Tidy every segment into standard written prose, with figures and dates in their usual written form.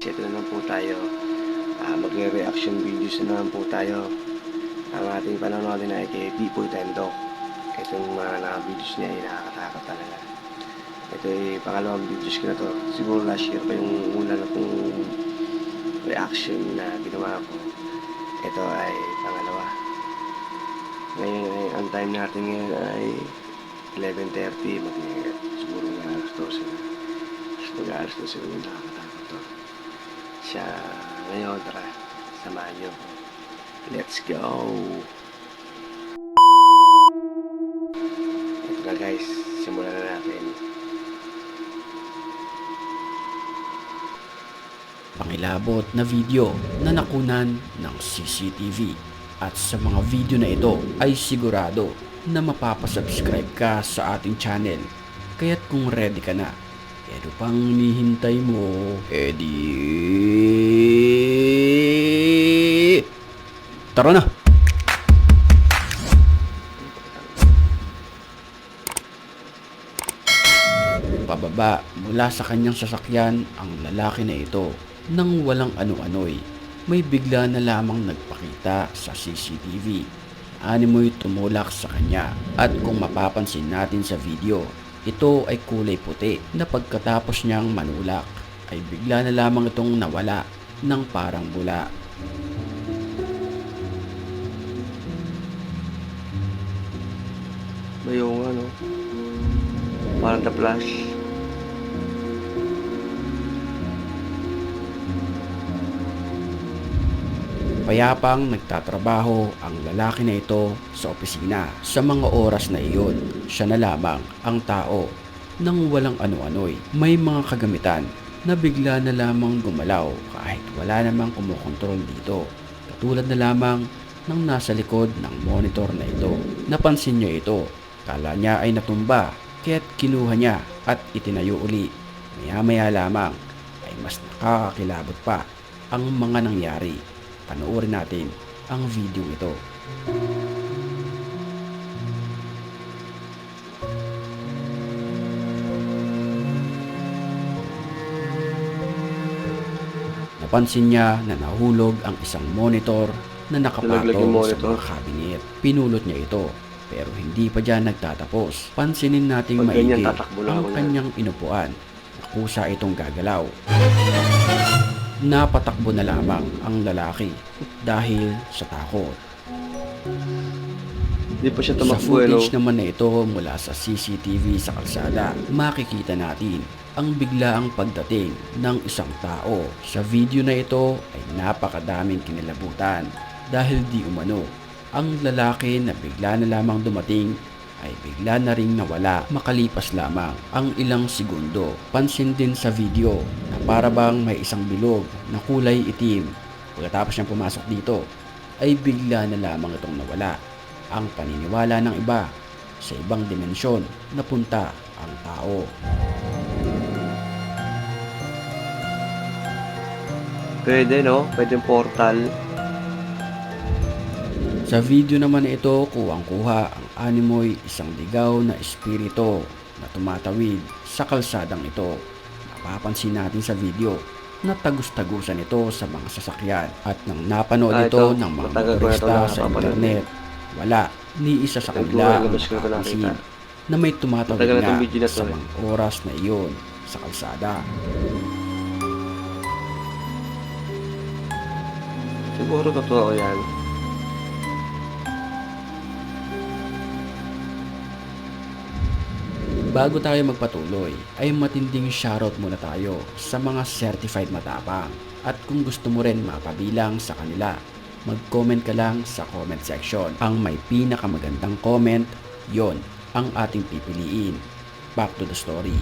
ito na naman po tayo. Magre-reaction videos na naman po tayo. Ang ating panonoodin ay kay Bipoy Tendo. Itong mga naka-videos niya ay nakakatakot talaga. Ito ay pangalawang videos ko na to. Siguro last year pa yung una na pong reaction na ginawa ko. Ito ay pangalawa. Ngayon ay ang time natin ngayon ay 11:30. Siguro nga alas 12 na. Mag-aalas 12 na, nakakatakot to. Siya ngayon, tara, samahan niyo ko. Let's go! Ito na guys, simulan na natin. Pangilabot na video na nakunan ng CCTV. At sa mga video na ito ay sigurado na mapapasubscribe ka sa ating channel. Kaya't kung ready ka na, ano pang hinihintay mo? Tara na! Pababa mula sa kanyang sasakyan ang lalaki na ito nang walang ano-ano'y may bigla na lamang nagpakita sa CCTV. Animoy tumulak sa kanya at kung mapapansin natin sa video, ito ay kulay puti na pagkatapos niyang manulak ay bigla na lamang itong nawala ng parang bula. Bayo nga no, parang the flash. Payapang nagtatrabaho ang lalaki na ito sa opisina. Sa mga oras na iyon, siya na lamang ang tao nang walang ano-ano'y may mga kagamitan na bigla na lamang gumalaw kahit wala namang kumokontrol dito. Katulad na lamang ng nasa likod ng monitor na ito. Napansin niya ito. Kala niya ay natumba kaya't kinuha niya at itinayo uli. Maya-maya lamang ay mas nakakakilabot pa ang mga nangyari. Panoorin natin ang video ito. Napansin niya na nahulog ang isang monitor na nakapatong sa mga cabinet. Pinulot niya ito pero hindi pa dyan nagtatapos. Pansinin nating maigi ang kanyang inupuan na kusa itong gagalaw. Napatakbo na lamang ang lalaki dahil sa takot. Hindi pa siya Sa tumakbo footage naman na ito mula sa CCTV sa kalsada, makikita natin ang biglaang pagdating ng isang tao. Sa video na ito ay napakadaming kinilabutan dahil di umano ang lalaki na bigla na lamang dumating ay bigla na ring nawala makalipas lamang ang ilang segundo. Pansin din sa video na para bang may isang bilog na kulay itim. Pagkatapos niyang pumasok dito ay bigla na lamang itong nawala. Ang paniniwala ng iba sa ibang dimensyon na punta ang tao. Pwede no, pwedeng portal. Sa video naman ito, kuwang-kuha ang animoy isang ligaw na espiritu na tumatawid sa kalsadang ito. Napapansin natin sa video na tagus-tagusan ito sa mga sasakyan at nang napanood ito ng mga motorista sa internet, wala ni isa sa kanila ang nakapansin na may tumatawid nga sa mga oras na iyon sa kalsada. Siguro totoo yan. Bago tayo magpatuloy, ay matinding shoutout muna tayo sa mga certified matapang. At kung gusto mo rin mapabilang sa kanila, mag-comment ka lang sa comment section. Ang may pinakamagandang comment, yon ang ating pipiliin. Back to the story.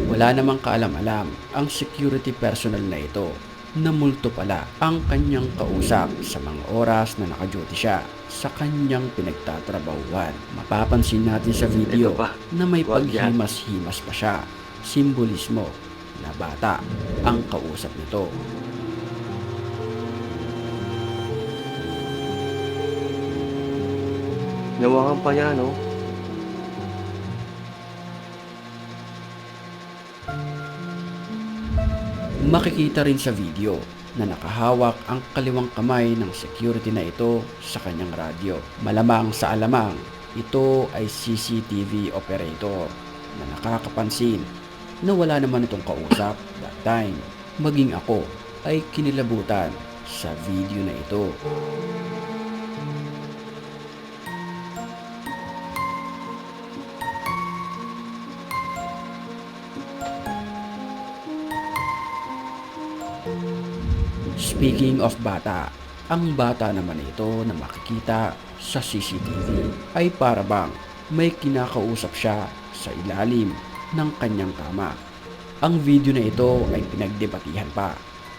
Wala namang kaalam-alam ang security personnel na ito na multo pala ang kanyang kausap sa mga oras na naka-duty siya sa kanyang pinagtatrabahuan. Mapapansin natin sa video na may paghimas-himas pa siya. Simbolismo na bata ang kausap nito. Nawakan pa niya, no? Makikita rin sa video na nakahawak ang kaliwang kamay ng security na ito sa kanyang radyo. Malamang sa alamang, ito ay CCTV operator na nakakapansin na wala naman itong kausap that time. Maging ako ay kinilabutan sa video na ito. Speaking of bata, ang bata naman ito na makikita sa CCTV ay para bang may kinakausap siya sa ilalim ng kanyang kama. Ang video na ito ay pinagdebatihan pa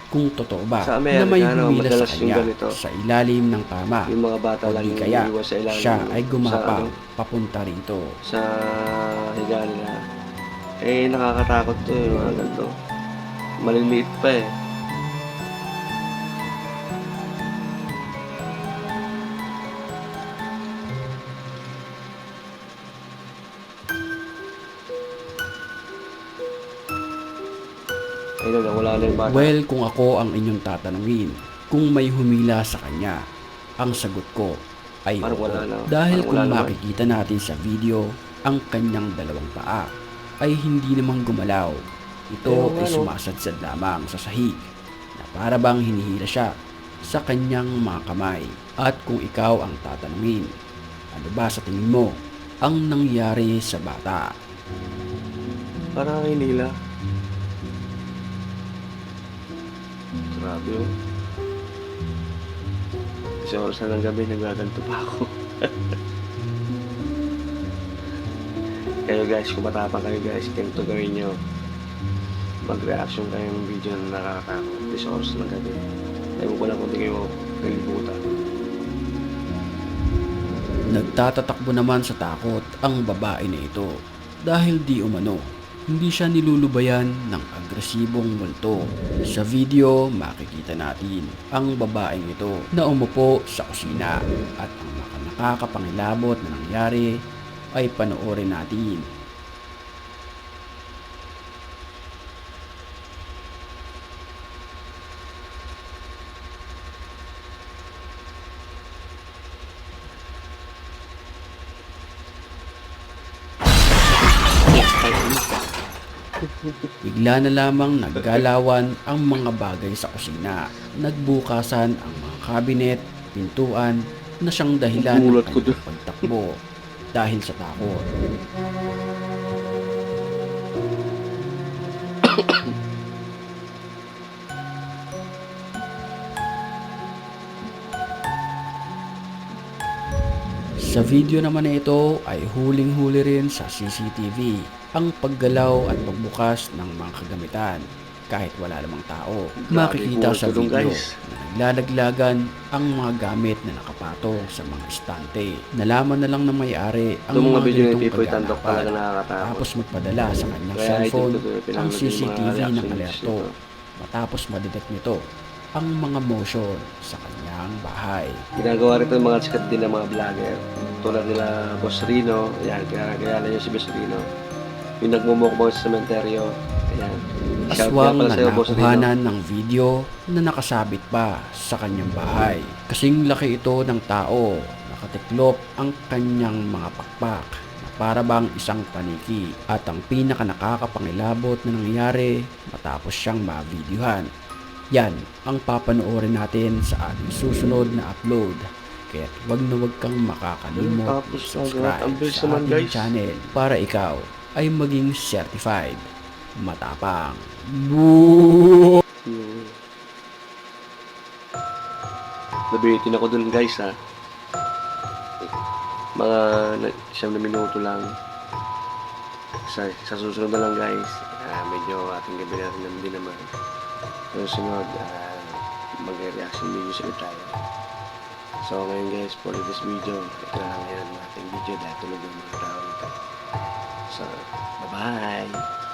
kung totoo ba Sa na may Amerika, humila sa madalas yung kanya ganito. sa ilalim ng kama Yung mga bata o lang di yung kaya iniiwan sa ilalim. siya ay gumapang sa, papunta rito. sa higa nila. Eh, nakakatakot to yung mga ganito. Maliliit pa eh. Ayun na, wala na yung bata. Well, kung ako ang inyong tatanungin, kung may humila sa kanya, ang sagot ko ay Parang oo. wala na. Dahil Parang kung wala naman. makikita natin sa video, ang kanyang dalawang paa ay hindi namang gumalaw. Ito Ayun, ay ano? sumasadsad lamang sa sahig na para bang hinihila siya sa kanyang mga kamay. At kung ikaw ang tatanungin, ano ba sa tingin mo ang nangyari sa bata? Parang hinila. Grabe yun. Kasi oras na ng gabi, nagaganto pa ako. Kayo guys, kung matapang kayo guys, ganito gawin nyo. Mag-reaction kayo ng video na nakakatakot. Kasi oras ng gabi. Ayaw ko lang kung di kayo nalibutan. Nagtatatakbo naman sa takot ang babae na ito dahil di umano hindi siya nilulubayan ng agresibong multo. Sa video makikita natin ang babaeng ito na umupo sa kusina at ang nakakapangilabot na nangyari ay panoorin natin. Bigla na lamang naggalawan ang mga bagay sa kusina. Nagbukasan ang mga kabinet, pintuan na siyang dahilan ng Gulat ko kanyang dun. pagtakbo dahil sa takot. Sa video naman na ito ay huling-huli rin sa CCTV ang paggalaw at pagbukas ng mga kagamitan kahit wala namang tao. Makikita sa tulong, video guys. na naglalaglagan ang mga gamit na nakapatong sa mga estante. Nalaman na lang ng may-ari ang Itong mga mga video ni ganitong Pipoy Tandok kaganapan. talaga nakakatakot. Tapos magpadala sa kanyang Kaya cellphone I think ito, ang pinanood yung mga CCTV ng reaction alerto. videos Matapos madetect nito ang mga motion sa kanyang bahay. Ginagawa rito yung mga sikat din ng mga vlogger. Tulad nila Boss Rino. Ayan, kilala niyo si Boss Rino. Yung nagmumukbang sa sementeryo. Ayan. Shout Aswang pala na sa'yo, Boss Rino. nakuhanan ng video na nakasabit pa sa kanyang bahay. Kasing laki ito ng tao, nakatiklop ang kanyang mga pakpak na para bang isang paniki. At ang pinaka nakakapangilabot na nangyari matapos siyang ma-videohan. Yan ang papanoorin natin sa ating susunod na upload. Kaya wag na wag kang makakalimot Tapos, subscribe ang bilis sa naman, ating guys. channel para ikaw ay maging certified matapang. Boo! Nabitin ako dun guys ha. Mga 7 na minuto lang. Sa susunod na lang guys. Medyo ating gabi natin din naman. Sa susunod, mag-reaction videos ulit tayo. So ngayon guys, for this video, ito na lang ngayon ang ating video dahil tulog yung mga tao rito. So, bye-bye!